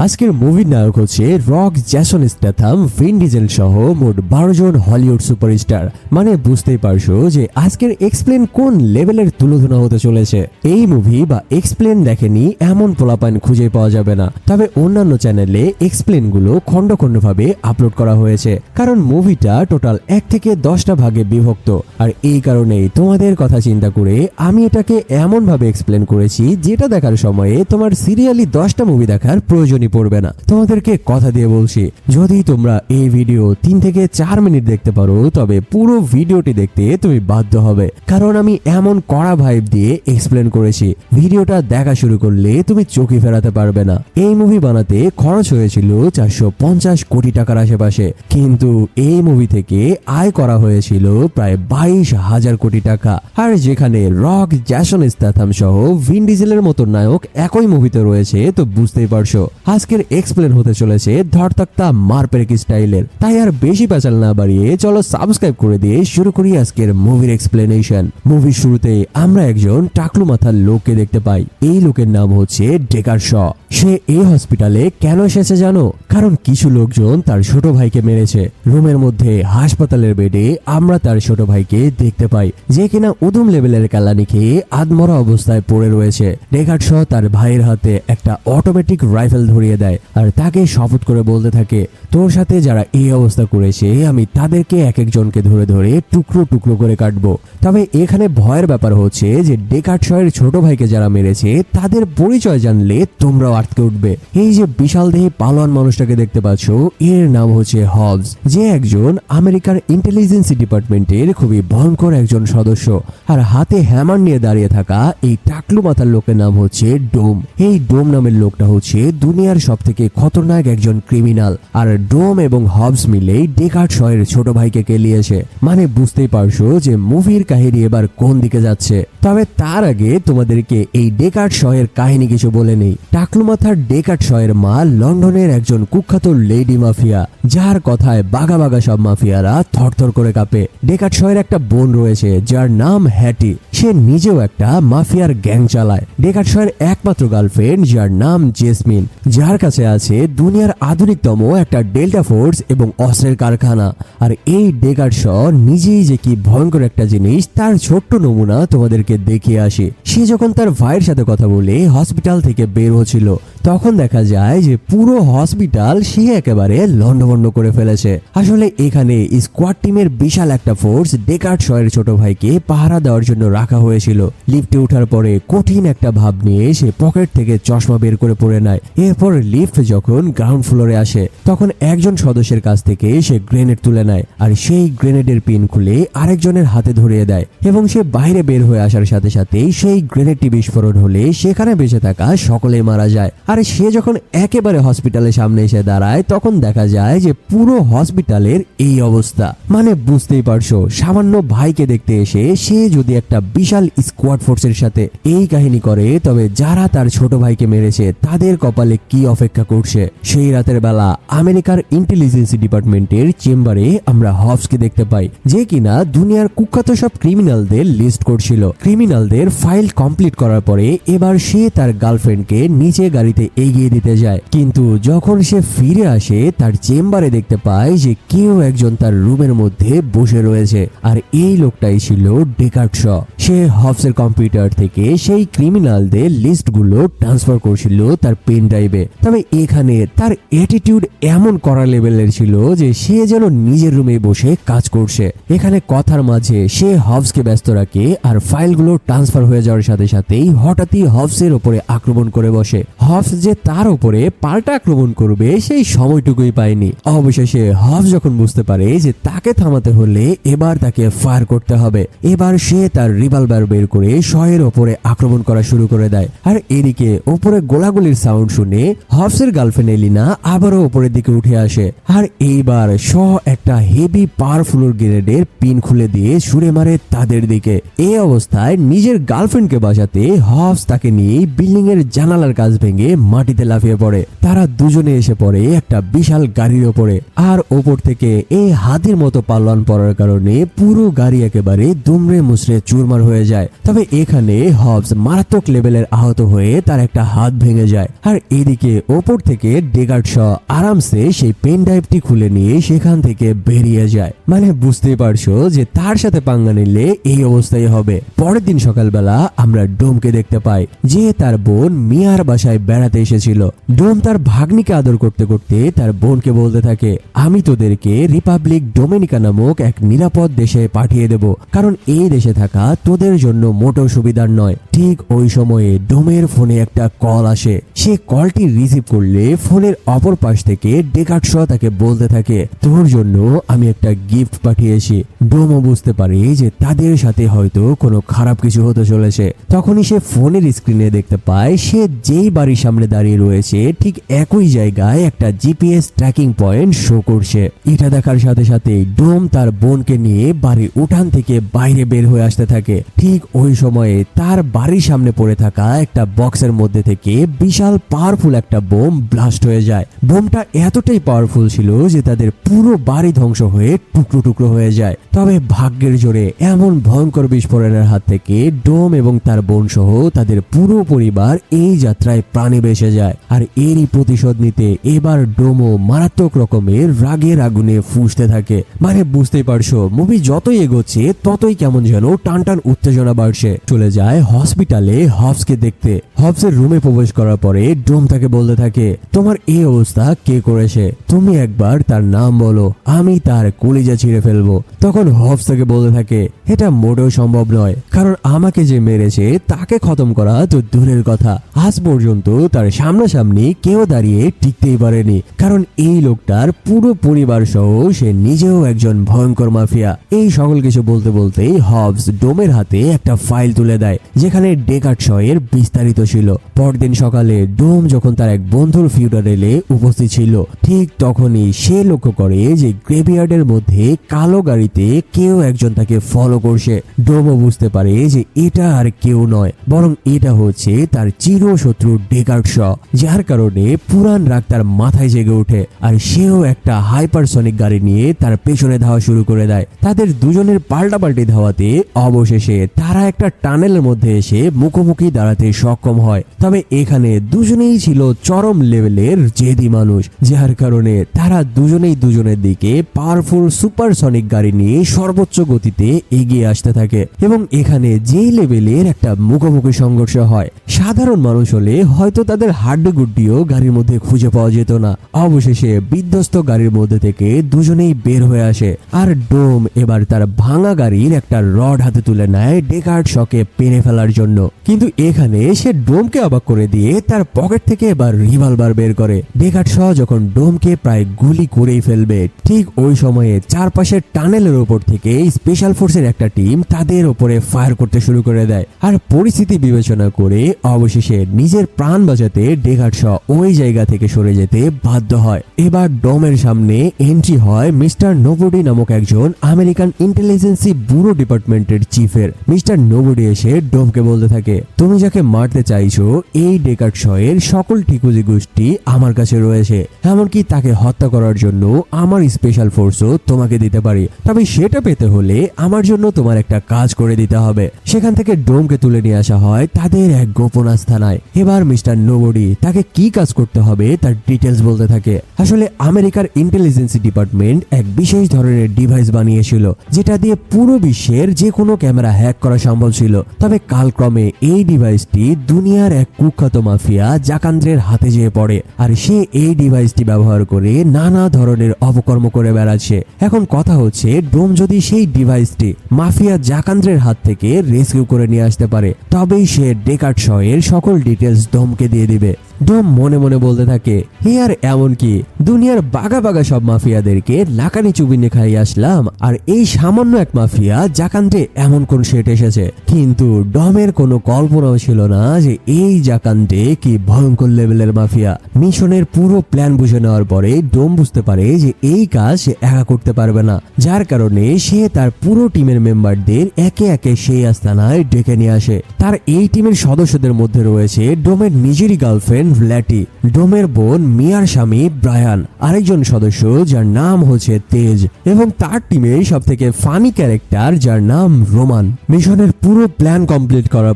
আজকের মুভির নায়ক হচ্ছে রক, জ্যাসন স্ট্যাথাম, ভিন ডিজেল সহ মোট 12 জন হলিউড সুপারস্টার। মানে বুঝতেই পারছো যে আজকের এক্সপ্লেন কোন লেভেলের তুলোধনা হতে চলেছে। এই মুভি বা এক্সপ্লেন দেখেনি এমন পোলাপান খুঁজে পাওয়া যাবে না, তবে অন্যান্য চ্যানেলে এক্সপ্লেন গুলো খন্ড খন্ড ভাবে আপলোড করা হয়েছে, কারণ মুভিটা টোটাল 1 থেকে 10টা ভাগে বিভক্ত। আর এই কারণেই তোমাদের কথা চিন্তা করে আমি এটাকে এমন ভাবে এক্সপ্লেন করেছি যেটা দেখার সময়ে তোমার সিরিয়ালি 10টা মুভি দেখার প্রয়োজনই পড়বে না। তোমাদেরকে কথা দিয়ে বলছি, যদি তোমরা এই ভিডিও 3 থেকে 4 মিনিট দেখতে পারো তবে পুরো ভিডিওটি দেখতে তুমি বাধ্য হবে, কারণ আমি এমন কড়া ভাইব দিয়ে এক্সপ্লেন করেছি, ভিডিওটা দেখা শুরু করলে তুমি চোখে ফেরাতে পারবে না। এই মুভি বানাতে খরচ হয়েছিল 450 কোটি টাকার আশেপাশে, কিন্তু এই মুভি থেকে আয় করা হয়েছিল প্রায় 22,000 কোটি টাকা। আর যেখানে রক, জ্যাসন স্ট্যাথাম সহ ভিন ডিজেলের মতো নায়ক একই মুভিতে রয়েছে, তো বুঝতেই পারছো আজকের এক্সপ্লেন হতে চলেছে ধরতক্তা মারপেরেক স্টাইলের। তাই আর বেশি পেঁচাল না বাড়িয়ে চলো সাবস্ক্রাইব করে দিয়ে শুরু করি আজকের মুভির এক্সপ্লেনেশন। মুভির শুরুতে আমরা একজন টাকলু মাথার লোককে দেখতে পাই। এই লোকের নাম হচ্ছে ডেকার শ। সে এই হসপিটালে কেন এসেছে জানো? কারণ কিছু লোকজন তার ছোট ভাইকে মেরেছে। রুমের মধ্যে হাসপাতালের বেডে আমরা তার ছোট ভাইকে দেখতে পাই, যে কিনা উদুম লেভেলের কালানি খেয়ে আধমরা অবস্থায় পড়ে রয়েছে। ডেকার শ তার ভাইয়ের হাতে একটা অটোমেটিক রাইফেল ধরিয়ে দেয় আর তাকে শপথ করে বলতে থাকে, তোর সাথে যারা এই অবস্থা করেছে আমি তাদেরকে এক একজনকে ধরে ধরে টুকরো টুকরো করে কাটবো। তবে এখানে ভয়ের ব্যাপার হচ্ছে যে ডেকার শয়ের ছোট ভাইকে যারা মেরেছে তাদের পরিচয় জানলে তোমরাও আটকে উঠবে। এই যে বিশাল দেহী পালোয়ান মানুষটাকে দেখতে পাচ্ছ, এর নাম হচ্ছে হবস, যে একজন আমেরিকার ইন্টেলিজেন্সি ডিপার্টমেন্টের খুবই ভয়ঙ্কর একজন সদস্য। আর হাতে হ্যামার নিয়ে দাঁড়িয়ে থাকা এই টাকলু মাথার লোকের নাম হচ্ছে ডোম। এই ডোম নামের লোকটা হচ্ছে দুনিয়ার সব থেকে খতরনাক একজন ক্রিমিনাল। আর ডোম এবং হবস মিলেই ডেকার্ড শয়ের ছোট ভাইকে কেলিয়েছে। মানে বুঝতেই পারছো যে মুভির কাহিনী এবার কোন দিকে যাচ্ছে। তবে তার আগে তোমাদেরকে এই ডেকার্ড শয়ের কাহিনী কিছু বলে নেই। টাকলু মাথার ডেকার্ড শয়ের মা লন্ডনের একজন কুখ্যাত লেডি মাফিয়া, যার কথায় বাঘা বাঘা সব মাফিয়ারা থরথর করে কাঁপে। ডেকার্ড শয়ের একটা বোন রয়েছে যার নাম হ্যাটি, সে নিজেও একটা মাফিয়ার গ্যাং চালায়। ডেকার্ড শয়ের একমাত্র গার্লফ্রেন্ড যার নাম জেসমিন, যার কাছে আছে দুনিয়ার আধুনিকতম একটা ডেল্টা ফোর্স এবং অস্ত্রের কারখানা। আর এই ডেকার্ড শ নিজেই যে কি ভয়ঙ্কর একটা জিনিস তার ছোট্ট নমুনা তোমাদেরকে দেখিয়ে আসে। সে যখন তার ভাইয়ের সাথে কথা বলে হসপিটাল থেকে বের হচ্ছিল, তখন দেখা যায় যে পুরো হসপিটাল সে একেবারে লন্ডভন্ড করে ফেলেছে। আসলে এখানে স্কোয়াড টিমের বিশাল একটা ফোর্স ডেকার্ড শয়ের ছোট ভাইকে পাহারা দেওয়ার জন্য রাখা হয়েছিল। লিফটে ওঠার পরে কঠিন একটা ভাব নিয়ে সে পকেট থেকে চশমা বের করে পড়ে নেয়। এরপর লিফট যখন গ্রাউন্ড ফ্লোরে আসে তখন একজন সদস্যের কাছ থেকে সে গ্রেনেড তুলে নেয় আর সেই গ্রেনেডের পিন খুলে আরেকজনের হাতে ধরিয়ে দেয় এবং সে বাইরে বের হয়ে আসার সাথে সাথেই সেই গ্রেনেডটি বিস্ফোরণ হলে সেখানে বেঁচে থাকা সকলেই মারা যায়। আর সে যখন একেবারে হসপিটালের সামনে এসে দাঁড়ায় তখন দেখা যায় যে পুরো হসপিটালের এই অবস্থা। মানে বুঝতেই পারছো সামান্য ভাইকে দেখতে এসে সে যদি একটা বিশাল স্কোয়াড ফোর্সের সাথে এই কাহিনী করে, তবে যারা তার ছোট ভাইকে মেরেছে তাদের কপালে কি অপেক্ষা করছে। সেই রাতের বেলা আমেরিকার ইন্টেলিজেন্সি ডিপার্টমেন্টের চেম্বারে আমরা হবসকে দেখতে পাই, যে কিনা দুনিয়ার কুখ্যাত সব ক্রিমিনালদের লিস্ট করছিল। ক্রিমিনালদের ফাইল কমপ্লিট করার পরে এবার সে তার গার্লফ্রেন্ডকে নিচে গাড়িতে এগিয়ে দিতে যায়, কিন্তু যখন সে ফিরে আসে তার চেম্বারে দেখতে পায় যে কেউ একজন তার রুমের মধ্যে বসে রয়েছে। আর এই লোকটাই ছিল ডেকার্ড শ। সে হবসের কম্পিউটার থেকে সেই ক্রিমিনালদের লিস্টগুলো ট্রান্সফার করছিল তার পেন ড্রাইভে। তবে এখানে তার অ্যাটিটিউড এমন কড়া লেভেলের ছিল যে সে যেন নিজের রুমে বসে কাজ করছে। এখানে কথার মাঝে সে হবসকে ব্যস্ত রাখে আর ফাইলগুলো ট্রান্সফার হয়ে যাওয়ার সাথে সাথেই হঠাৎই হবসের উপরে আক্রমণ করে বসে। হবস যে তার উপরে পাল্টা আক্রমণ করবে সেই সময়টুকুই পায়নি। অবশেষে হবস যখন বুঝতে পারে যে তাকে থামাতে হলে এবার তাকে ফায়ার করতে হবে, এবার সে তার রিভলভার বের করে শয়ের উপরে আক্রমণ করা শুরু করে দেয়। আর এদিকে উপরে গোলাগুলির সাউন্ড শুনে হবসের গার্লফ্রেন্ড এলিনা আবারও উপরের দিকে উঠে আসে। আর এইবার শ একটা হেভি পাওয়ারফুল গ্রেনেডের পিন খুলে দিয়ে ছুড়ে মারে তাদের দিকে। এই অবস্থায় নিজের গার্লফ্রেন্ডকে বাঁচাতে হবস তাকে নিয়ে বিল্ডিং এর জানালার কাজ ভেঙে মাটিতে লাফিয়ে পড়ে। তারা দুজনে এসে পড়ে একটা বিশাল গাড়ির ওপরে। আর ওপর থেকে এই হাতির মতো পাল্লান পড়ার কারণে পুরো গাড়ি একেবারে দুমড়ে মুচড়ে চুরমার হয়ে যায়। তবে এখানে হবস মারাত্মক লেভেলের আহত হয়ে তার একটা হাত ভেঙে যায়। আর এদিকে এদিকে ওপর থেকে ডেকার্ড শ আরামসে সেই পেন ড্রাইভটি খুলে নিয়ে সেখান থেকে বেরিয়ে যায়। মানে বুঝতেই পারছো যে তার সাথে পাঙ্গা নিলে এই অবস্থাই হবে। পরের দিন সকালবেলা আমরা ডোমকে দেখতে পাই যে তার বোন মিয়ার বাসায় বেড়াতে এসেছিল। ডোম তার ভাগ্নিকে আদর করতে করতে তার বোনকে বলতে থাকে, আমি তোদেরকে রিপাবলিক ডোমিনিকা নামক এক নিরাপদ দেশে পাঠিয়ে দেব, কারণ এই দেশে থাকা তোদের জন্য মোটেও সুবিধার নয়। ঠিক ওই সময়ে ডোমের ফোনে একটা কল আসে। সে কলটি রিসিভ করলে ফোনের অপর পাশ থেকে ডেকার্ড শ তাকে বলতে থাকে, তোর জন্য আমি একটা গিফট পাঠিয়েছি। ডোমও বুঝতে পারে যে তাদের সাথে হয়তো কোনো খারাপ কিছু হতে চলেছে। তখনই সে ফোনের স্ক্রিনে দেখতে পায় সে যেই বাড়ির সামনে দাঁড়িয়ে রয়েছে ঠিক একই জায়গায় একটা জিপিএস ট্র্যাকিং পয়েন্ট শো করছে। এটা দেখার সাথে সাথে ডোম তার বোনকে নিয়ে বাড়ির উঠান থেকে বাইরে বের হয়ে আসতে থাকে। ঠিক ওই সময়ে তার বাড়ির সামনে পড়ে থাকা একটা বক্সের মধ্যে থেকে বিশাল পাওয়ারফুল একটা বোম ব্লাস্ট হয়ে যায়। বোমটা এতটাই পাওয়ারফুল ছিল যে তাদের পুরো বাড়ি ধ্বংস হয়ে টুকরো টুকরো হয়ে যায়। তবে ভাগ্যের জোরে এমন ভয়ঙ্কর বিস্ফোরণের হাত থেকে ডোম এবং তার বোন সহ তাদের পুরো পরিবার এই যাত্রায় প্রাণে বেঁচে যায়। আর এরই প্রতিশোধ নিতে এবার ডোমও মারাত্মক রকমের রাগের আগুনে ফুঁসতে থাকে। মানে বুঝতেই পারছো মুভি যতই এগোচ্ছে ততই কেমন যেন টান টান উত্তেজনা বাড়ছে। চলে যায় হসপিটালে হবসকে দেখতে। হবসের রুমে প্রবেশ করার পরে ডোম তাকে বলতে থাকে, তোমার এই অবস্থা কে করেছে? তুমি একবার তার নাম বলো, আমি তার কলিজা ছিঁড়ে ফেলবো। তখন হবস তাকে বলতে থাকে, এটা মোটেও সম্ভব নয়, কারণ আমাকে যে মেরেছে তাকে খতম করা তো দূরের কথা, আজ পর্যন্ত তার সামনাসামনি কেউ দাঁড়িয়ে টিকতেই পারেনি, কারণ এই লোকটার পুরো পরিবার সহ সে নিজেও একজন ভয়ঙ্কর মাফিয়া। এই সকল কিছু বলতে বলতেই হবস ডোমের হাতে একটা ফাইল তুলে দেয় যেখানে ডেকার্ড শ এর বিস্তারিত ছিল। পরদিন সকালে ডোম যখন তার এক বন্ধুর ফিউনারেলে উপস্থিত ছিল ঠিক তখনই সে লক্ষ্য করে যে গ্রেভিয়ার্ডের মধ্যে কালো গাড়িতে কেউ একজন তাকে ফলো করছে। ডোমও বুঝতে পারে যে এটা আর কেউ নয়, বরং এটা হচ্ছে তার চিরশত্রু ডেকার্ড শ, যার কারণে পুরান রাগ তার মাথায় জেগে ওঠে। আর সেও একটা হাইপারসনিক গাড়ি নিয়ে তার পেছনে ধাওয়া শুরু করে দেয়। তাদের দুজনের পাল্টাপাল্টি ধাওয়াতে অবশেষে তারা একটা টানেলের মধ্যে এসে মুখোমুখি দাঁড়াতে সক্ষম হয়। তবে এখানে দুজনেই ছিল চরম লেভেলের জেদি মানুষ, যার কারণে তারা দুজনেই দুজনের দিকে পাওয়ারফুল সুপারসনিক গাড়ি নিয়ে সর্বোচ্চ গতিতে এগিয়ে আসতে থাকে। এবং এখানে যেই লেভেলের একটা মুখোমুখি সংঘর্ষ হয়, সাধারণ মানুষ হলে হয়তো তাদের হাড্ডি গুড্ডিও গাড়ির মধ্যে খুঁজে পাওয়া যেত না। অবশেষে বিধ্বস্ত গাড়ির মধ্যে থেকে দুজনেই বের হয়ে আসে। আর ডোম এবার তার ভাঙা গাড়ির একটা রড হাতে তুলে নেয় ডেকার্ড শকে পেরে ফেলার জন্য। কিন্তু এখানে সে ডোমকে অবাক করে দিয়ে তার পকেট থেকে এবার রিভলভার বের করে। ডেকার্ড শ যখন ডোমকে প্রায় গুলি করেই ফেলবে ঠিক ওই সময়ে চারপাশের টানেলের উপর থেকে স্পেশাল ফোর্সের একটা টিম তাদের উপরে ফায়ার করতে শুরু করে দেয়। আর পরিস্থিতি বিবেচনা করে অবশেষে নিজের প্রাণ বাঁচাতে ডেকার্ড শ ওই জায়গা থেকে সরে যেতে বাধ্য হয়। এবার ডোমের সামনে এন্ট্রি হয় মিস্টার নোবডি নামক একজন আমেরিকান ইন্টেলিজেন্সি ব্যুরো ডিপার্টমেন্টের চিফের। মিস্টার নোবডি এসে ডোমকে বলতে থাকে, তুমি যাকে মারতে চাইছো এই ডেকার্ড শ এর সকল ঠিকুজি গোষ্ঠী আমার কাছে রয়েছে, এমনকি তাকে হত্যা করার জন্য আমার স্পেশাল ফোর্সও তোমাকে দিতে পারি। তবে সেটা পেতে হলে আমার জন্য তোমার একটা কাজ করে দিতে হবে। সেখান থেকে ডোমকে তুলে নিয়ে আসা হয় তাদের এক গোপন আস্তানায়। এবার মিস্টার নোবডি তাকে কি কাজ করতে হবে তার ডিটেলস বলতে থাকে। আসলে আমেরিকার ইন্টেলিজেন্সি ডিপার্টমেন্ট এক বিশেষ ধরনের ডিভাইস বানিয়েছিল যেটা দিয়ে পুরো বিশ্বের যে কোনো ক্যামেরা হ্যাক করা সম্ভব ছিল। তবে কালক্রমে এই ডিভাইসটি দুনিয়ার এক কুখ্যাত মাফিয়া জাকান্দ্রের হাতে যেয়ে পড়ে, আর সে এই ডিভাইসটি ব্যবহার করে নানা ধরনের অপকর্ম করে বেড়াচ্ছে। এখন কথা হচ্ছে ডোম যদি সেই ডিভাইসটি মাফিয়া জাকান্দ্রের হাত থেকে রেস্কিউ করে নিয়ে আসতে পারে তবেই সে ডেকার্ড শ এর সকল ডিটেলস ডোমকে দিয়ে দিবে। ডোম মনে মনে বলতে থাকে, হে আর এমন কি দুনিয়ার বাগা বাগা সব মাফিয়াদেরকে লাকানি চুবিনে খাইয়ে আসলাম, আর এই সামান্য এক মাফিয়া জাকান্দ্রে এমন কোন সেট এসেছে। কিন্তু ডমের কোনো কল্পনাও ছিল না যে এই জাকান্দ্রে কি ভয়ঙ্কর লেভেলের মাফিয়া। মিশনের পুরো প্ল্যান বুঝে নেওয়ার পরে ডোম বুঝতে পারে যে এই কাজ সে একা করতে পারবে না, যার কারণে সে তার পুরো টিমের মেম্বারদের একে একে সেই আস্তানায় ডেকে নিয়ে আসে। তার এই টিমের সদস্যদের মধ্যে রয়েছে ডোমের নিজেরই গার্লফ্রেন্ড ল্যাটি, ডোমের বোন মিয়ার স্বামী ব্রায়ান, আরেকজন সদস্য যার নাম হচ্ছে তেজ, এবং তার টিমের সব থেকে ফানি ক্যারেক্টার যার নাম রোমান। মিশনের পুরো প্ল্যান কমপ্লিট করার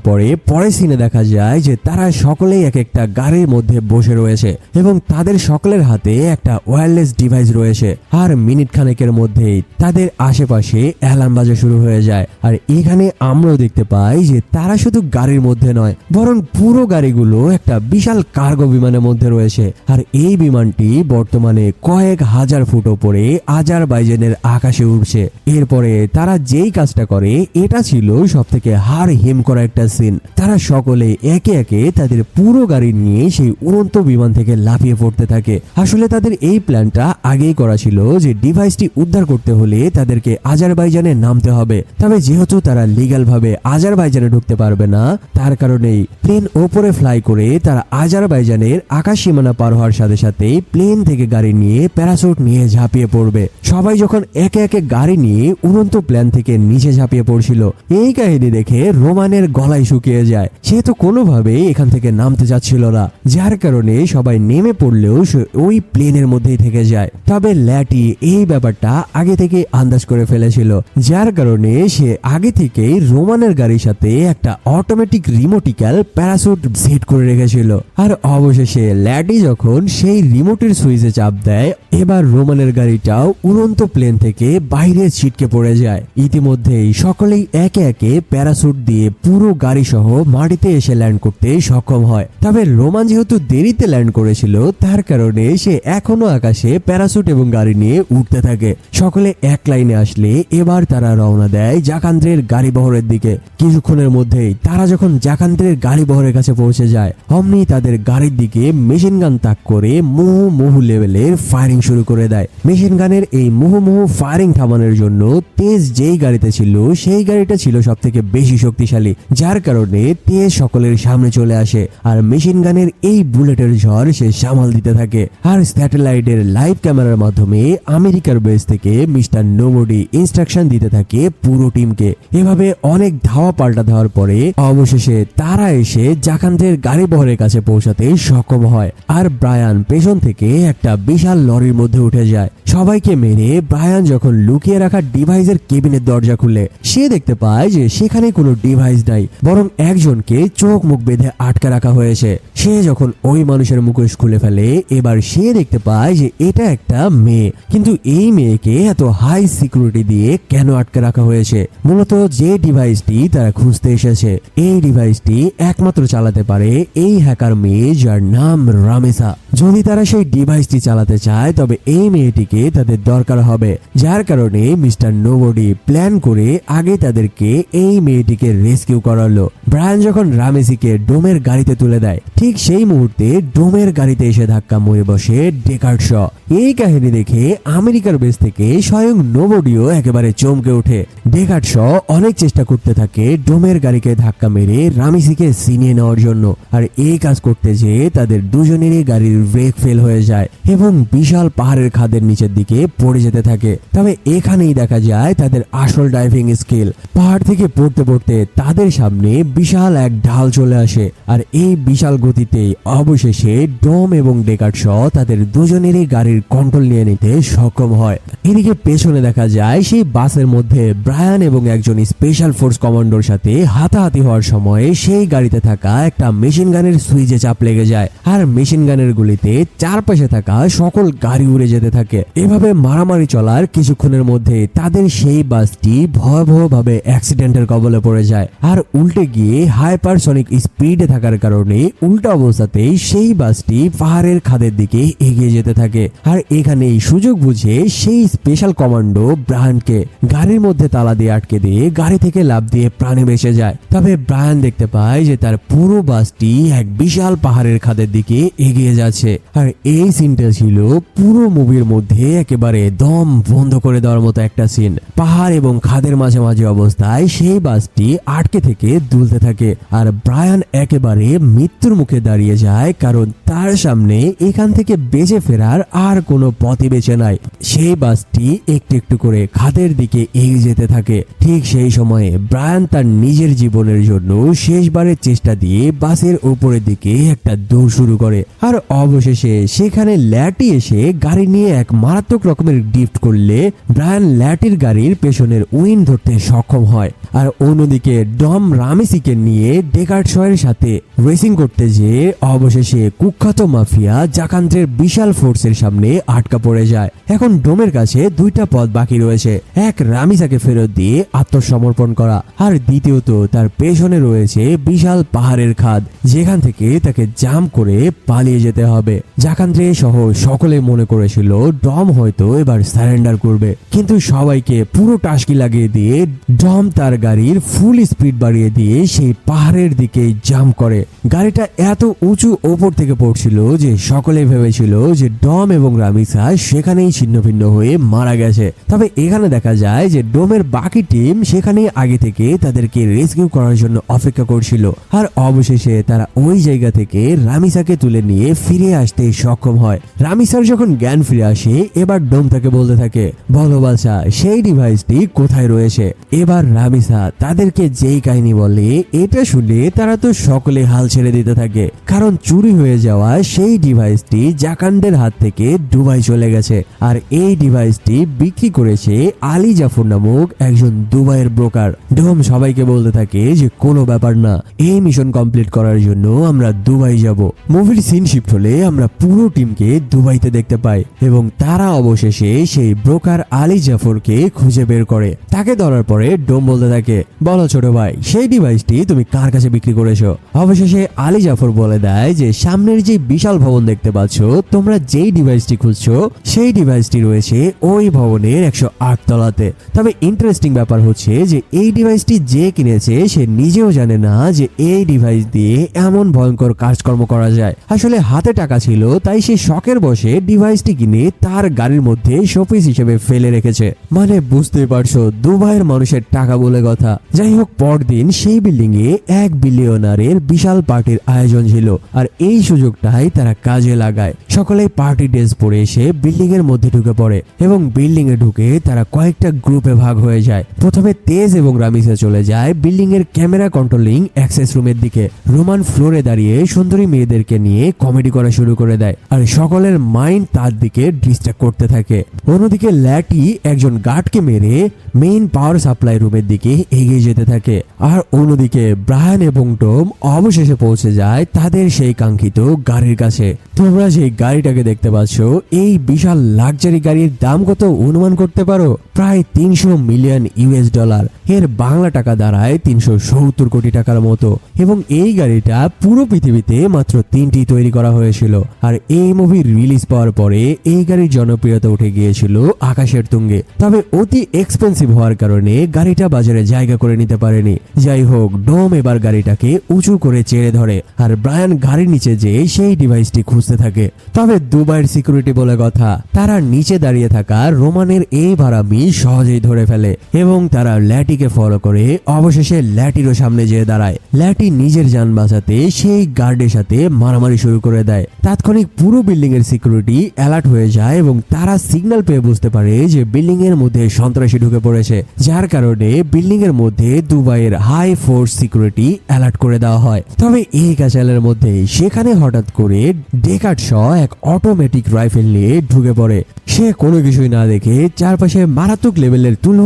পরে সিনে দেখা যায় যে তারা সকলেই এক একটা গাড়ির মধ্যে বসে রয়েছে এবং তাদের সকলের হাতে একটা ওয়্যারলেস ডিভাইস রয়েছে। আর মিনিট খানেকের মধ্যেই তাদের আশেপাশে অ্যালার্ম বাজা শুরু হয়ে যায়। আর এখানে আমরাও দেখতে পাই যে তারা শুধু গাড়ির মধ্যে নয়, বরং পুরো গাড়িগুলো একটা বিশাল কার্গো বিমানের মধ্যে রয়েছে। আর এই বিমানটি বর্তমানে কয়েক হাজার ফুট ওপরে আজারবাইজানের আকাশে উঠছে। এরপরে তারা যেই কাজটা করে এটা ছিল সব থেকে হাড় হিম করা একটা সিন। তারা সকলে একে একে তাদের পুরো গাড়ি নিয়ে সেই উড়ন্ত বিমান থেকে লাফিয়ে পড়তে থাকে। আসলে তাদের এই প্ল্যানটা আগেই করা ছিল যে ডিভাইসটি উদ্ধার করতে হলে তাদেরকে আজারবাইজানে নামতে হবে। তবে যেহেতু তারা লিগ্যাল ভাবে আজারবাইজানে ঢুকতে পারবে না, তার কারণেই প্লেন ওপরে ফ্লাই করে তারা আজারবাইজানের আকাশ সীমানা পার হওয়ার সাথে সাথে প্লেন থেকে গাড়ি নিয়ে প্যারাসুট নিয়ে ঝাঁপিয়ে পড়বে। সবাই যখন একে একে গাড়ি নিয়ে উড়ন্ত প্লেন থেকে নিচে ঝাঁপিয়ে পড়ছিল, এই কাহিনী দেখে রোমানের গলায় শুকিয়ে যায়। সে তো কোনোভাবেই এখান থেকে নামতে চাচ্ছিল না, যার কারণে সবাই নেমে পড়লেও সে ওই প্লেনের মধ্যেই থেকে যায়। তবে ল্যাটি এই ব্যাপারটা আগে থেকে আন্দাজ করে ফেলেছিল, যার কারণে সে আগে থেকেই রোমানের গাড়ির সাথে একটা অটোমেটিক রিমোটিক্যাল প্যারাসুট সেট করে রেখেছিল। আর অবশেষে ল্যাটি যখন সেই রিমোটের সুইচে চাপ দেয়, এবার রোমানের গাড়িটাও উড়ন্ত প্লেন থেকে বাইরে ছিটকে পড়ে যায়। ইতিমধ্যেই সকলেই একে একে প্যারাসুট দিয়ে পুরো গাড়ি সহ মাটিতে এসে ল্যান্ড করতে সক্ষম হয়। তবে রোমান যেহেতু দেরিতে ল্যান্ড করেছিল, তার কারণে সে এখনো আকাশে প্যারাসুট এবং গাড়ি নিয়ে উঠতে থাকে। সকলে এক লাইনে আসলে এবার তারা রওনা দেয় জাকান্দ্রের গাড়ি বহরের দিকে। কিছুক্ষণের মধ্যেই তারা যখন জাকান্দ্রের গাড়ি বহরের কাছে পৌঁছে যায়, অমনি তাদের গাড়ির দিকে মেশিন গান তাক করে মুহুর্মুহু লেভেলের ফায়ারিং শুরু করে দেয়। মেশিন গানের এই মুহুর্মুহু ফায়ারিং থামানোর জন্য তেজ যেই গাড়িতে ছিল সেই গাড়িটা ছিল সব থেকে বেশি শক্তিশালী, যার কারণে তেজ সকলের সামনে চলে আসে আর মেশিন গানের এই বুলেটের ঝড় সে সামাল দিতে থাকে। আর স্যাটেলাইটের লাইভ ক্যামেরার মাধ্যমে আমেরিকার বেস থেকে মিস্টার নোবডি ইনস্ট্রাকশন দিতে থাকে পুরো টিমকে। এভাবে অনেক ধাওয়া পাল্টা দেওয়ার পরে অবশেষে তারা এসে জাকান্দ্রের গাড়ি বহরের কাছে পৌঁছাতে সক্ষম হয়। আর ব্রায়ান পেছন থেকে একটা বিশাল লরির মধ্যে উঠে যায়। সবাইকে মেরে ব্রায়ান যখন লুকিয়ে রাখা ডিভাইসের কেবিনের দরজা খুলে, সে দেখতে পায় যে সেখানে কোনো ডিভাইস নাই, বরং একজনকে চোখ মুখ বেঁধে আটকে রাখা হয়েছে। সে যখন ওই মানুষের মুখোশ খুলে ফেলে, এবার সে দেখতে পায় যে এটা একটা মেয়ে। কিন্তু এই মেয়েকে এত হাই সিকিউরিটি দিয়ে কেন আটকে রাখা হয়েছে? মূলত যে ডিভাইসটি তারা খুঁজতে এসেছে, এই ডিভাইসটি একমাত্র চালাতে পারে এই হ্যাকার মেয়ে যার নাম রামেসা। যদি তারা সেই ডিভাইসটি চালাতে চায়, তবে এই মেয়েটিকে তাদের দরকার হবে, যার কারণে মিস্টার নোবডি প্ল্যান করে আগে তাদেরকে এই মেয়েটিকে রেস্কিউ করালো। ব্রায়ান যখন রামেসিকে ডোমের গাড়িতে তুলে দেয়, ঠিক সেই মুহূর্তে ডোমের গাড়িতে এসে ধাক্কা মেরে বসে ডেকার্ড শ। এই কাহিনী দেখে আমেরিকার বেস থেকে স্বয়ং নোবডিও একেবারে চমকে ওঠে। ডেকার্ড শ অনেক চেষ্টা করতে থাকে ডোমের গাড়িকে ধাক্কা মেরে রামেসিকে ছিনিয়ে নেওয়ার জন্য। আর এই কাজ করতে যেয়ে তাদের দুজনেরই গাড়ির ব্রেক ফেল হয়ে যায় এবং বিশাল পাহাড়ের খাদের নিচের দিকে পড়ে যেতে থাকে। তবে এখানেই দেখা যায় তাদের আসল ড্রাইভিং স্কিল। পাহাড় থেকে পড়তে পড়তে তাদের সামনে বিশাল এক ঢাল চলে আসে, আর এই বিশাল গতিতে অবশেষে ডোম এবং ডেকার্ড শ তাদের দুজনেরই গাড়ির কন্ট্রোল নিয়ে নিতে সক্ষম হয়। এদিকে পেছনে দেখা যায় সেই বাসের মধ্যে ব্রায়ান এবং একজন স্পেশাল ফোর্স কমান্ডোর সাথে হাতাহাতি হওয়ার সময় সেই গাড়িতে থাকা একটা মেশিন গানের সুইচে চাপ লেগে যায়, আর মেশিন গানের গুলিতে চারপাশে থাকা সকল গাড়ি উড়ে যেতে থাকে। এভাবে মারামারি চলার কিছুক্ষণের মধ্যে তাদের সেই বাসটি ভয়াবহভাবে অ্যাক্সিডেন্টের কবলে পড়ে যায়, আর উল্টে গিয়ে হাইপারসনিক স্পিডে থাকার কারণে উল্টা অবস্থাতেই সেই বাসটি পাহাড়ের খাদের দিকে এগিয়ে যেতে থাকে। আর এখানেই সুযোগ বুঝে সেই স্পেশাল কমান্ডো ব্রায়ানকে গাড়ির মধ্যে তালা দিয়ে আটকে দিয়ে গাড়ি থেকে লাফ দিয়ে প্রাণে বেঁচে যায়। তবে ব্রায়ান দেখতে পায় যে তার পুরো বাসটি এক বিশাল পাহাড়ের খাদের দিকে এগিয়ে যাচ্ছে। আর এই সিনটা ছিল পুরো মুভির মধ্যে একেবারে দম বন্ধ করে দেওয়ার মতো একটা সিন। পাহাড় এবং খাদের মাঝামাঝি অবস্থায় সেই বাসটি আটকে থেকে দুলতে থাকে আর ব্রায়ান একেবারে মৃত্যুর মুখে দাঁড়িয়ে যায়, কারণ তার সামনে এখান থেকে বেঁচে ফেরার আর কোনো পথই বেঁচে নাই। সেই বাসটি একটু একটু করে খাদের দিকে এগিয়ে যেতে থাকে। ঠিক সেই সময়ে ব্রায়ান তার নিজের জীবনের জন্য শেষবারের চেষ্টা দিয়ে বাসের উপরের দিকে একটা দৌড় শুরু করে, আর অবশেষে সেখানে ল্যাটি এসে গাড়ি নিয়ে এক মারাত্মক রকমের ড্রিফট করলে ব্রায়ান ল্যাটির গাড়ির পেছনের উইন ধরতে সক্ষম হয়। আর অন্যদিকে ডম রামিসিকে নিয়ে ডেকার্টশয়ের সাথে রেসিং করতে যেয়ে অবশেষে কুখ্যাত মাফিয়া জাকান্দ্রের বিশাল ফোর্সের সামনে আটকা পড়ে যায়। এখন ডোমের কাছে দুইটা পথ বাকি রয়েছে, এক রামিসাকে ফেরত দিয়ে আত্মসমর্পণ করা, আর দ্বিতীয়ত তার পেছনে রয়েছে বিশাল পাহাড়ের খাদ, যেখান থেকে তাকে জাম্প করে পালিয়ে যেতে হবে। জাকান্দ্রে সহ সকলে মনে করেছিল ডম হয়তো এবার সারেন্ডার করবে, কিন্তু সবাইকে পুরো টাস্কি লাগিয়ে দিয়ে ডম তার গাড়ির ফুল স্পিড বাড়িয়ে দিয়ে সেই পাহাড়ের দিকে জাম্প করে। গাড়িটা এত উঁচু ওপর থেকে পড়ছিল যে সকলে ভেবেছিল যে ডম এবং রামিসা সেখানেই ছিন্নভিন্ন হয়ে মারা গেছে। তবে এখানে দেখা যায় যে ডোমের বাকি টিম সেখানেই আগে থেকে তাদেরকে রেস্কিউ করার জন্য অপেক্ষা করছিল, আর অবশেষে তারা ওই জায়গা থেকে রামিসাকে তুলে নিয়ে ফিরে আসতে সক্ষম হয়। রামিসার যখন জ্ঞান ফিরে আসে, এবার ডোম তাকে বলতে থাকে, বলো বাদশা সেই ডিভাইসটি কোথায় রয়েছে। এবার রামিসা তাদেরকে যেই কাহিনী বলে, এটা শুনে তারা তো সকলে হাল ছেড়ে দিতে থাকে, কারণ চুরি হয়ে যাওয়া সেই ডিভাইসটি জাকান্ডের হাত থেকে দুবাই চলে গেছে, আর এই ডিভাইসটি বিক্রি করেছে আলী জাফর নামক একজন দুবাইয়ের ব্রোকার। ডোম সবাইকে বলতে থাকে যে কোনো ব্যাপার না, এই মিশন কমপ্লিট করার জন্য আমরা দুবাই যাব। মুভির সিন শিফট হলে আমরা পুরো টিমকে দুবাইতে দেখতে পাই এবং তারা অবশেষে সেই ব্রোকার আলী জাফরকে খুঁজে বের করে। তাকে ধরার পরে ডোম বলতে থাকে, বলো ছোট ভাই সেই ডিভাইসটি তুমি কার কাছে বিক্রি করেছো। অবশেষে আলী জাফর বলে দেয় যে সামনের যে বিশাল ভবন দেখতে পাচ্ছ, তোমরা যেই ডিভাইসটি খুঁজছো সেই ডিভাইসটি রয়েছে ওই ভবনের 108 তলাতে। তবে ইন্টারেস্টিং ব্যাপার হচ্ছে যে এই ডিভাইসটি যে কিনেছে সে নিজেও জানে না যে এই ডিভাইস দিয়ে এমন ভয়ঙ্কর কাজকর্ম করা যায়। আসলে হাতে টাকা ছিল, তাই সে শখের বসে ডিভাইসটি কিনে তার গাড়ির মধ্যে শোপিস হিসেবে ফেলে রেখেছে। মানে বুঝতে পারছো দুবাইয়ের মানুষের টাকা বলে কথা। যাই হোক, পরদিন সেই বিল্ডিং এ 1 বিলিয়নারের বিশাল পার্টির আয়োজন ছিল, আর এই সুযোগটাই তারা কাজে লাগায়। সকলেই পার্টি ড্রেস পরে এসে বিল্ডিং এর মধ্যে ঢুকে পড়ে এবং বিল্ডিং এ ঢুকে তারা কয়েকটা গ্রুপে ভাগ হয়ে যায়। প্রথমে তেজ এবং রামিসা চলে যায় বিল্ডিং এর ক্যামেরা কন্ট্রোলিং অ্যাক্সেস রুমের দিকে। রোমান ফ্লোরে দাঁড়িয়ে সুন্দরী মেয়েদেরকে নিয়ে কমেডি করা শুরু করে দেয়, আর সকলের মাইন্ড তার দিকে ডিস্ট্রাক্ট করতে থাকে। অন্যদিকে ল্যাটি একজন গার্ডকে মেরে মেইন পাওয়ার সাপ্লাই রুমের দিকে এগিয়ে যেতে থাকে, আর অন্যদিকে ব্রায়ান এবং ডোম অবশেষে পৌঁছে যায় তাদের সেই কাঙ্ক্ষিত গাড়ির কাছে। তোমরা সেই গাড়িটাকে দেখতে পাচ্ছ, এই বিশাল লাক্সারি গাড়ির দাম কত অনুমান করতে পারো? প্রায় 300 মিলিয়ন ইউএস ডলার। এর বাংলা টাকা দাঁড়ায় 370 কোটি টাকার মতো। এবং এই গাড়িটা পুরো পৃথিবীতে মাত্র 3টি তৈরি করা হয়েছিল, আর এই মুভি রিলিজ পাওয়ার পরে এই গাড়ির জনপ্রিয়তা উঠে গিয়েছিল আকাশের তুঙ্গে। তবে অতি এক্সপেন্সিভ হওয়ার কারণে গাড়িটা বাজারে জায়গা করে নিতে পারেনি। যাই হোক, ডোম এবার গাড়িটাকে উঁচু করে চেড়ে ধরে, আর ব্রায়ান গাড়ির নিচে যেয়ে সেই ডিভাইসটি খুঁজতে থাকে। তবে দুবাইয়ের সিকিউরিটি বলে কথা, তারা নিচে দাঁড়িয়ে থাকা রোমানের এই ভাড়ামি সহজেই ধরে ফেলে এবং তারা ল্যাটিকে ফলো করে অবশেষে ল্যাটিরও সামনে যেয়ে দাঁড়ায়। ল্যাটি নিজের যান বাঁচাতে সেই গার্ডের সাথে মারামারি শুরু করে দেয়। তাৎক্ষণিক পুরো বিল্ডিং এর সিকিউরিটি অ্যালার্ট হয়ে যায় এবং তারা সিগন্যাল পেয়ে বুঝতে পারে যে বিল্ডিং এর মধ্যে সন্ত্রাসী ঢুকে পড়েছে, যার কারণে বিল্ডিং এর মধ্যে দুবাইয়ের হাই ফোর্স সিকিউরিটি অ্যালার্ট করে দেওয়া হয়। তবে এই কাচালের মধ্যে সেখানে হঠাৎ করে ডেকার্ট শ এক অটোমেটিক রাইফেল নিয়ে ঢুকে পড়ে। সে কোনো কিছুই না দেখে চারপাশে মারাত্মক লেভেলের তুলো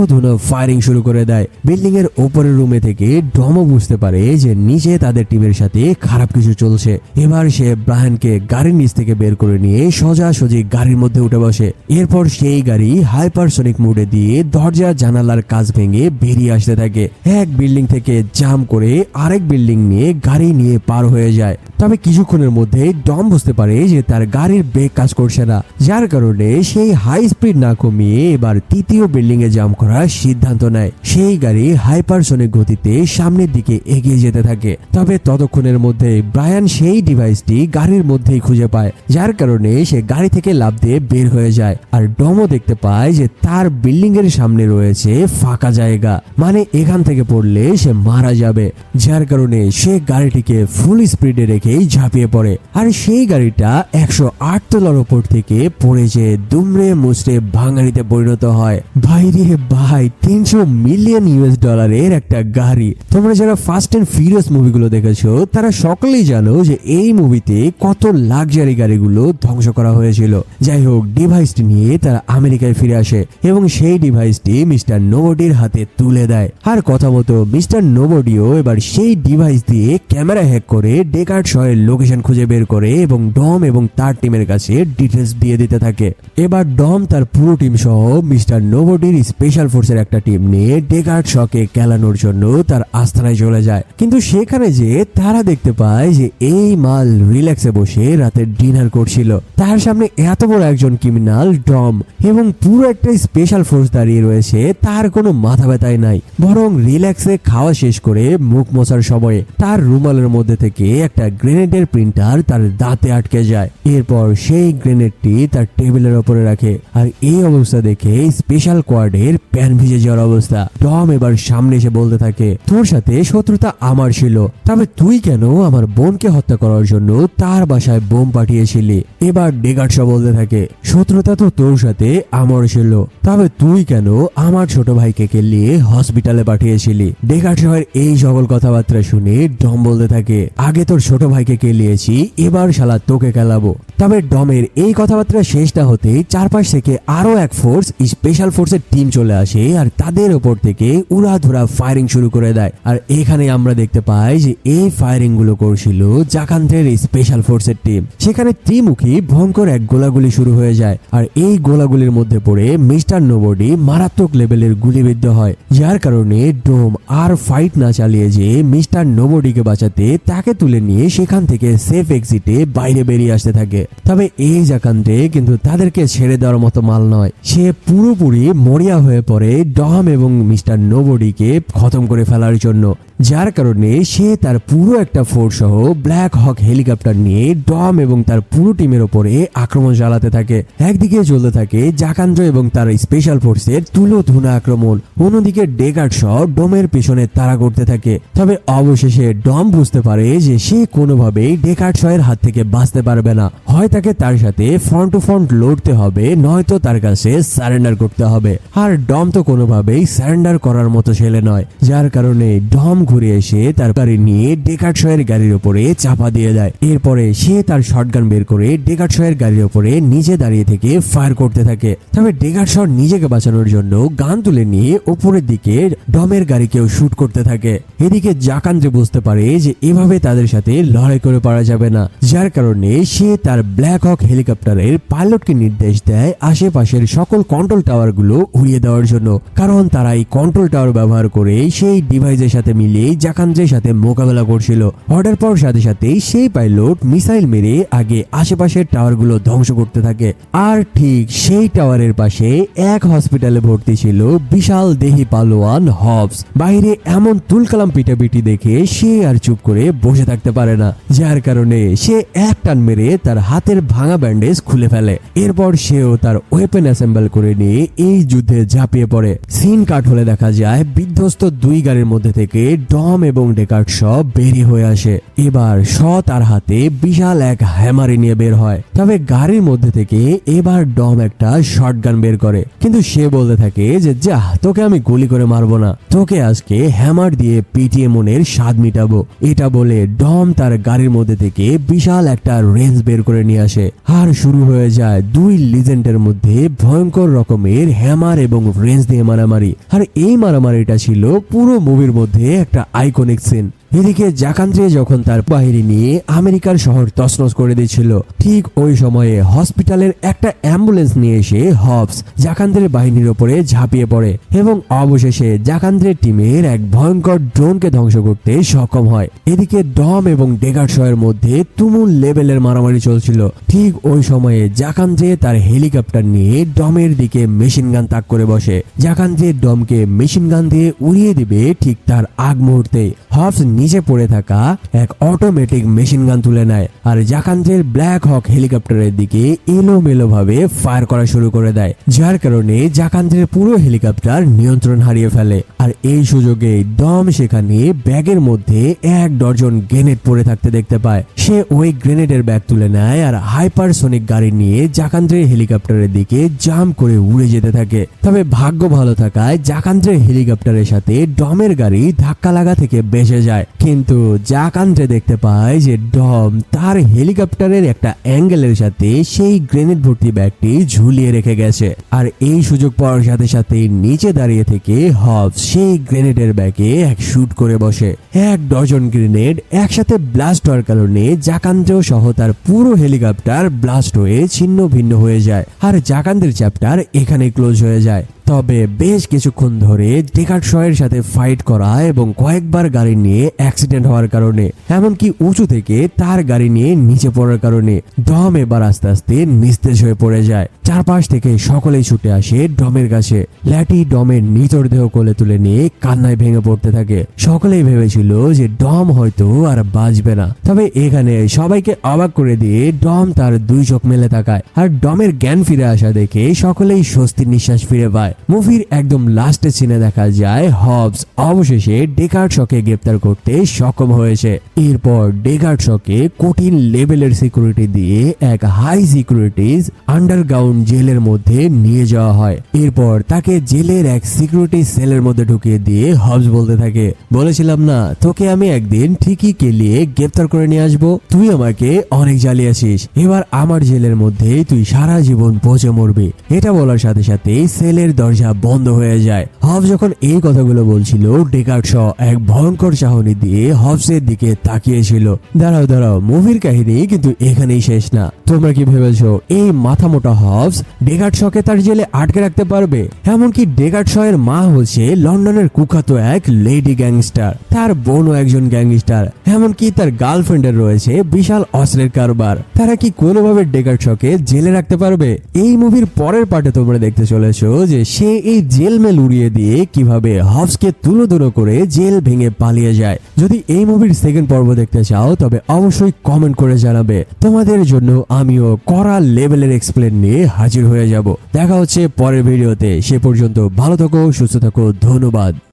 ফায়ারিং শুরু করে দেয়। বিল্ডিং এর উপরের রুমে থেকে ডমও বুঝতে পারে যে নিচে তাদের টিমের সাথে খারাপ কিছু চলছে। এবার সে ব্রায়ানকে গাড়ির নিচ থেকে বের করে নিয়ে সোজাসুজি গাড়ির মধ্যে উঠে বসে। এরপর সেই গাড়ি হাইপারসনিক মোডে দিয়ে দরজা জানালার কাঁচ ভেঙে বেরিয়ে আসতে থাকে। এক বিল্ডিং থেকে জাম্প করে আরেক বিল্ডিং নিয়ে গাড়ি নিয়ে পার হয়ে যায়। তবে কিছুক্ষণের মধ্যে ডম বুঝতে পারে যে তার গাড়ির ব্রেক কাজ করছে না, যার কারণে সেই হাই স্পিড না কমিয়ে এবার তৃতীয় বিল্ডিং এ জাম্প করার সিদ্ধান্ত নেয়। সেই গাড়ি হাইপারসনিক গতিতে সামনের দিকে এগিয়ে যেতে থাকে। তবে ততক্ষণের মধ্যে ব্রায়ান সেই ডিভাইসটি গাড়ির মধ্যেই খুঁজে পায়, যার কারণে সে গাড়ি থেকে লাফ দিয়ে বের হয়ে যায়। আর ডমও দেখতে পায় যে তার বিল্ডিং এর সামনে রয়েছে ফাঁকা জায়গা, মানে এখান থেকে পড়লে সে মারা যাবে, যার কারণে সে গাড়িটিকে ফুল স্পিডে রেখেই ঝাঁপিয়ে পড়ে। আর সেই গাড়িটা 108 তলার উপর থেকে পড়েছে দুমড়ে মুচড়ে ভাঙাড়িতে পরিণত হয়। ভাইরে ভাই, 300 মিলিয়ন ইউএস ডলারের একটা গাড়ি। তোমরা যারা ফাস্ট এন্ড ফিউরিয়াস মুভিগুলো দেখেছো তারা সকলেই জানো যে এই মুভিতে কত লাক্সারি গাড়িগুলো ধ্বংস করা হয়েছিল। যাই হোক, ডিভাইসটি নিয়ে তারা আমেরিকায় ফিরে আসে এবং সেই ডিভাইসটি মিস্টার নোবডির হাতে তুলে দেয়। আর কথা মতো মিস্টার নোবডিও এবার সেই ডিভাইস দিয়ে ক্যামেরা হ্যাক করে ডেকার্ড শয়ের লোকেশন খুঁজে বের করে এবং ডম এবং তার টিমের কাছে ডিটেলস দিয়ে দিতে থাকে। এবার ডম তার পুরো টিম সহ মিস্টার নোবডির স্পেশাল ফোর্সের একটা টিম নিয়ে ডেকার্ড শকে খেলানোর জন্য তার আস্তানায় চলে যায়। কিন্তু সেখানে যে তারা দেখতে পায় যে এই মাল রিল্যাক্সে বসে রাতের ডিনার করছিল। তার সামনে এত বড় একজন ক্রিমিনাল ডম এবং পুরো একটা স্পেশাল ফোর্স দাঁড়িয়ে রয়েছে। তার কোনো মাথা ব্যথাই নাই, বরং রিল্যাক্সে খাওয়া শেষ করে মুখ মোছার সময়ে তার রুমালের মধ্যে থেকে একটা গ্রেনেডের প্রিন্টার তার দাঁতে আটকে যায়। এরপর সেই গ্রেনেডটি তার টেবিলের উপরে রাখে। আর এই অবস্থা দেখে স্পেশাল কোয়ার্ডের প্যান ভিজে যাওয়ার অবস্থা। ডম এবার সামনে এসে বলতে থাকে, তোর সাথে শত্রুতা আমার ছিল, তবে তুই কেন আমার বোনকে হত্যা করার জন্য তার বাসায় বোম পাঠিয়েছিলি? এবার ডেকার্ড শ বলতে থাকে, শত্রুতা তো তোর সাথে আমার ছিল, তবে তুই কেন আমার ছোট ভাইকে কেলিয়ে হসপিটালে পাঠিয়েছিলি? ডেকার্ড শয়ের এই সকল কথাবার্তা শুনে ডম বলতে থাকে, আগে তোর ছোট ভাইকে কেলিয়েছি, এবার শালা তোকে কেলাবো। তবে ডমের এই কথাবার্তা শেষ না হতে চারপাশ থেকে আরো এক ফোর্স স্পেশাল ফোর্সের টিম চলে আসে আর তাদের উপর থেকে উড়াধুরা ফায়ারিং শুরু করে দেয়। আর এখানে আমরা দেখতে পাই যে এই ফায়ারিং গুলো করছিল জাকান্তের স্পেশাল ফোর্সের টিম। সেখানে ত্রিমুখী ভয়ঙ্কর এক গোলাগুলি শুরু হয়ে যায় আর এই গোলাগুলির মধ্যে পড়ে মিস্টার নোবডি মারাত্মক লেভেলের গুলিবিদ্ধ হয়, যার কারণে ডোম আর ফাইট না চালিয়ে যে মিস্টার নোবডিকে বাঁচাতে তাকে তুলে নিয়ে সেখান থেকে সেফ এক্সিটে বাইরে বেরিয়ে আসতে থাকে। তবে এই জাকান্তে কিন্তু তাদেরকে ছেড়ে দেওয়ার মতো মাল নয়। সে পুরোপুরি মরিয়া হয়ে পড়ে ডম এবং মিস্টার নোবডিকে খতম করে ফেলার জন্য, যার কারণে সে তার পুরো একটা ফোর্স সহ ব্ল্যাক হক হেলিকপ্টার নিয়ে ডম এবং তার পুরো টিমের উপরে আক্রমণ চালাতে থাকে। একদিকে চলতে থাকে জাকান্দ্র এবং তার স্পেশাল ফোর্সের তুলো ধুনা আক্রমণ, অন্যদিকে ডেকার্ড শ ডমের পিছনে তাড়া করতে থাকে। তবে অবশেষে ডম বুঝতে পারে যে সে কোনোভাবেই ডেকার্ড শয়ের হাত থেকে বাঁচতে পারবে না। হয় তাকে তার সাথে ফ্রন্ট টু ফ্রন্ট লড়তে হবে, নয়তো তার কাছে সারেন্ডার করতে হবে। আর ডম তো কোনোভাবেই সারেন্ডার করার মতো ছেলে নয়, যার কারণে ডম ঘুরে এসে তার গাড়ি নিয়ে ডেকার্ড শয়ের গাড়ির উপরে চাপা দিয়ে দেয়। এরপরে সে তার শটগান বের করে ডেকার্ড শয়ের গাড়ির উপরে নিজে দাঁড়িয়ে থেকে ফায়ার করতে থাকে। তবে ডেকার্ড শ নিজেকে বাঁচানোর জন্য গান তুলে নিয়ে উপরের দিকে ডমের গাড়িকেও শুট করতে থাকে। এদিকে জাকান্দ্রে বুঝতে পারে যে এভাবে তাদের সাথে লড়াই করে পারা যাবে না, যার কারণে সে তার ব্ল্যাক হক হেলিকপ্টারের পাইলটকে নির্দেশ দেয় আশেপাশের সকল কন্ট্রোল টাওয়ার গুলো উড়িয়ে দেওয়ার জন্য, কারণ তারা এই কন্ট্রোল টাওয়ার ব্যবহার করে সেই ডিভাইসের সাথে মিলে জাকান্দ্রের সাথে মোকাবেলা করছিল। অর্ডার পাওয়ার সাথে সাথে সেই পাইলট মিসাইল মেরে আগে আশেপাশের টাওয়ার গুলো ধ্বংস করতে থাকে। আর ঠিক সেই টাওয়ারের পাশে এক হসপিটালে ভর্তি ছিল বিশাল দেহি পালোয়ান হবস। বাইরে এমন তুলকালাম পিটাপিটি দেখে সে আর চুপ করে বসে থাকতে পারে না, যার কারণে সে এক টান মেরে তার হাতের ভাঙা ব্যান্ডেজ খুলে ফেলে। এরপর সেও তার ওয়েপেন অ্যাসেম্বল করে নিয়ে এই যুদ্ধে ঝাঁপিয়ে পড়ে। সিন কাট হলে দেখা যায় বিধ্বস্ত দুই গাড়ির মধ্যে থেকে ডম এবং ডেকার্ড শ বেরিয়ে হয়ে আসে। এবার শ তার হাতে বিশাল এক হ্যামারি নিয়ে বের হয়। তবে গাড়ির মধ্যে থেকে এবার ডম একটা শটগান বের করে, কিন্তু সে বলতে থাকে যে যা, তোকে আমি গুলি করে মারবো না, তোকে আজকে হ্যামার দিয়ে পিটিয়ে মনের স্বাদ মিটাবো। এটা বলে ডম তার গাড়ির মধ্যে থেকে বিশাল একটা রেঞ্জ বের করে নিয়ে আসে আর শুরু হয়ে যায় দুই লিজেন্ডের মধ্যে ভয়ঙ্কর রকমের হ্যামার এবং রেঞ্জ দিয়ে মারামারি। আর এই মারামারিটা ছিল পুরো মুভির মধ্যে একটা আইকনিক সিন। এদিকে জাকান্দ্রে যখন তার বাহিনী নিয়ে আমেরিকার শহর তছনছ করে দিচ্ছিল, ঠিক ওই সময়ে হসপিটালের একটা অ্যাম্বুলেন্স নিয়ে এসে হবস জাকান্দ্রের বাহিনীর উপরে ঝাঁপিয়ে পড়ে এবং অবশেষে জাকান্দ্রের টিমের এক ভয়ঙ্কর ড্রোনকে ধ্বংস করতে সক্ষম হয়। এদিকে ডম এবং ডেগার্ডশয়ের মধ্যে তুমুল লেভেলের মারামারি চলছিল। ঠিক ওই সময়ে জাকান্দ্রে তার হেলিকপ্টার নিয়ে ডমের দিকে মেশিন গান তাক করে বসে। জাকান্দ্রে ডমকে মেশিন গান দিয়ে উড়িয়ে দিবে ঠিক তার আগ মুহূর্তে হবস নিচে পড়ে থাকা এক অটোমেটিক মেশিন গান তুলে নেয় আর জাকান্দ্রের ব্ল্যাক হক হেলিকপ্টারের দিকে এলোমেলো ভাবে ফায়ার করা শুরু করে দেয়, যার কারণে জাকান্দ্রের পুরো হেলিকপ্টার নিয়ন্ত্রণ হারিয়ে ফেলে। আর এই সুযোগে ডম সেখানে ব্যাগের মধ্যে 1 ডজন গ্রেনেড পড়ে থাকতে দেখতে পায়। সে ওই গ্রেনেডের ব্যাগ তুলে নেয় আর হাইপারসোনিক গাড়ি নিয়ে জাকান্দ্রের হেলিকপ্টারের দিকে জাম্প করে উড়ে যেতে থাকে। তবে ভাগ্য ভালো থাকায় জাকান্দ্রের হেলিকপ্টারের সাথে ডমের গাড়ি ধাক্কা লাগা থেকে বেঁচে যায়, কিন্তু জাকান্দ্রে দেখতে পায় যে ডম তার হেলিকপ্টারের একটা অ্যাঙ্গেলের সাথে সেই গ্রেনেড ভর্তি ব্যাগটি ঝুলিয়ে রেখে গেছে। আর এই সুযোগ পাওয়ার সাথে সাথে নিচে দাঁড়িয়ে থেকে হবস সেই গ্রেনেডের ব্যাগে এক শুট করে বসে। 1 ডজন গ্রেনেড একসাথে ব্লাস্ট হওয়ার কারণে জাকান্দ্র সহ তার পুরো হেলিকপ্টার ব্লাস্ট হয়ে ছিন্ন ভিন্ন হয়ে যায় আর জাকান্দ্রের চ্যাপ্টার এখানে ক্লোজ হয়ে যায়। তবে বেশ কিছুক্ষণ ধরে ডেগার্ডশয়ের সাথে ফাইট করা এবং কয়েকবার গাড়ি নিয়ে অ্যাক্সিডেন্ট হওয়ার কারণে, এমনকি উঁচু থেকে তার গাড়ি নিয়ে নিচে পড়ার কারণে ডম এবার আস্তে আস্তে নিস্তেজ হয়ে পড়ে যায়। চারপাশ থেকে সকলেই ছুটে আসে ডমের কাছে। ল্যাটি ডমের নিথর দেহ কোলে তুলে নিয়ে কান্নায় ভেঙে পড়তে থাকে। সকলেই ভেবেছিল যে ডম হয়তো আর বাঁচবে না, তবে এখানে সবাইকে অবাক করে দিয়ে ডম তার 2 চোখ মেলে তাকায় আর ডমের জ্ঞান ফিরে আসা দেখে সকলেই স্বস্তির নিঃশ্বাস ফিরে পায়। মুভির একদম লাস্টের সিনে দেখা যায় হবস অবশেষে ডেগার্ডশকে গ্রেপ্তার করতে সক্ষম হয়েছে। এরপর ডেগার্ডশকে কঠিন লেভেলের সিকিউরিটি দিয়ে এক হাই সিকিউরিটিজ আন্ডারগ্রাউন্ড জেলের মধ্যে নিয়ে যাওয়া হয়। এরপর তাকে জেলের এক সিকিউরিটি সেলের মধ্যে ঢুকিয়ে দিয়ে হবস বলতে থাকে, বলেছিলাম না তোকে আমি একদিন ঠিকই কেলিয়ে গ্রেপ্তার করে নিয়ে আসবো, তুই আমাকে অনেক জ্বালিয়েছিস, এবার আমার জেলের মধ্যে তুই সারা জীবন পচে মরবি। এটা বলার সাথে সাথে সেলের দরজা বন্ধ হয়ে যায়। হবস যখন এই কথাগুলো বলছিল, ডেকার্ডশ এক ভয়ঙ্কর চাহনি দিয়ে হবসের দিকে তাকিয়েছিল। দাঁড়াও, মুভির কাহিনী কিন্তু এখানেই শেষ না। তোমরা কি ভেবেছো এই মাথা মোটা হবস ডেকার্ডশকে তার জেলে আটকে রাখতে পারবে? এমনকি ডেকার্ডশের মা হচ্ছে লন্ডনের কুখ্যাত এক লেডি গ্যাংস্টার, তার বোনও একজন গ্যাংস্টার, এমনকি তার গার্লফ্রেন্ডের রয়েছে বিশাল অস্ত্রের কারবার। তারা কি কোনোভাবে ডেকার্ডশকে জেলে রাখতে পারবে? এই মুভির পরের পার্টে তোমরা দেখতে চলেছো যে সে এই জেল মেল উড়িয়ে দিয়ে কিভাবে হবসকে তুলো করে জেল ভেঙে পালিয়ে যায়। যদি এই মুভির সেকেন্ড পর্ব দেখতে চাও তবে অবশ্যই কমেন্ট করে জানাবে। তোমাদের জন্য আমিও কড়া লেভেলের এক্সপ্লেন নিয়ে হাজির হয়ে যাব। দেখা হচ্ছে পরের ভিডিওতে। সে পর্যন্ত ভালো থাকো, সুস্থ থাকো, ধন্যবাদ।